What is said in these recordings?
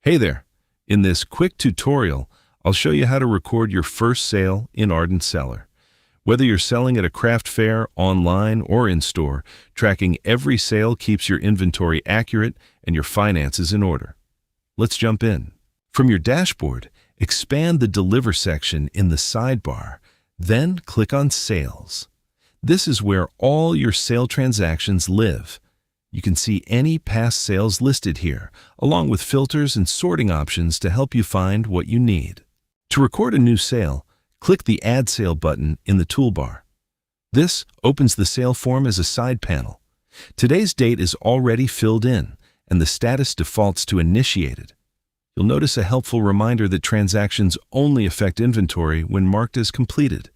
Hey there! In this quick tutorial, I'll show you how to record your first sale in Ardent Seller. Whether you're selling at a craft fair, online, or in-store, tracking every sale keeps your inventory accurate and your finances in order. Let's jump in. From your dashboard, expand the Deliver section in the sidebar, then click on Sales. This is where all your sale transactions live. You can see any past sales listed here, along with filters and sorting options to help you find what you need. To record a new sale, click the Add Sale button in the toolbar. This opens the sale form as a side panel. Today's date is already filled in, and the status defaults to Initiated. You'll notice a helpful reminder that transactions only affect inventory when marked as completed.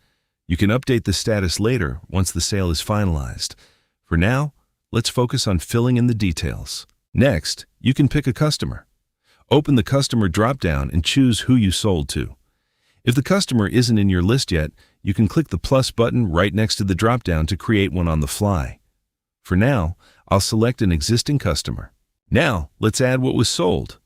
You can update the status later once the sale is finalized. For now, let's focus on filling in the details. Next, you can pick a customer. Open the Customer drop-down and choose who you sold to. If the customer isn't in your list yet, you can click the plus button right next to the drop-down to create one on the fly. For now, I'll select an existing customer. Now, let's add what was sold.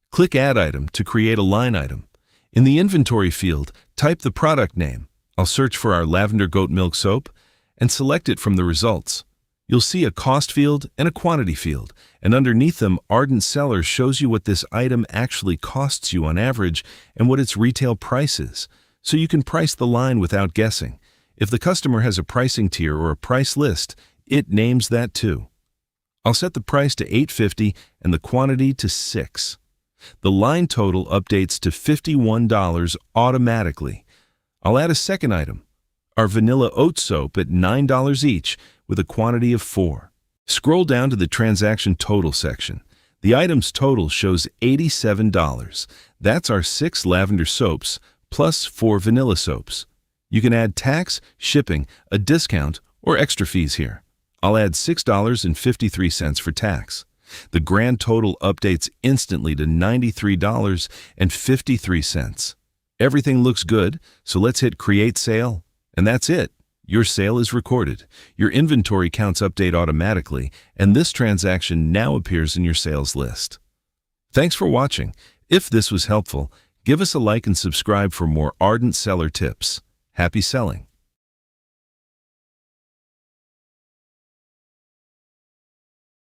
Click Add Item to create a line item. In the Inventory field, type the product name. I'll search for our Lavender Goat Milk Soap and select it from the results. You'll see a cost field and a quantity field, and underneath them, Ardent Seller shows you what this item actually costs you on average and what its retail price is, so you can price the line without guessing. If the customer has a pricing tier or a price list, it names that too. I'll set the price to $8.50 and the quantity to 6. The line total updates to $51 automatically. I'll add a second item, our Vanilla Oat Soap at $9 each, with a quantity of 4. Scroll down to the Transaction Total section. The item's total shows $87. That's our 6 lavender soaps plus 4 vanilla soaps. You can add tax, shipping, a discount, or extra fees here. I'll add $6.53 for tax. The grand total updates instantly to $93.53. Everything looks good, so let's hit Create Sale, and that's it. Your sale is recorded, your inventory counts update automatically, and this transaction now appears in your sales list. Thanks for watching. If this was helpful, give us a like and subscribe for more Ardent Seller tips. Happy selling!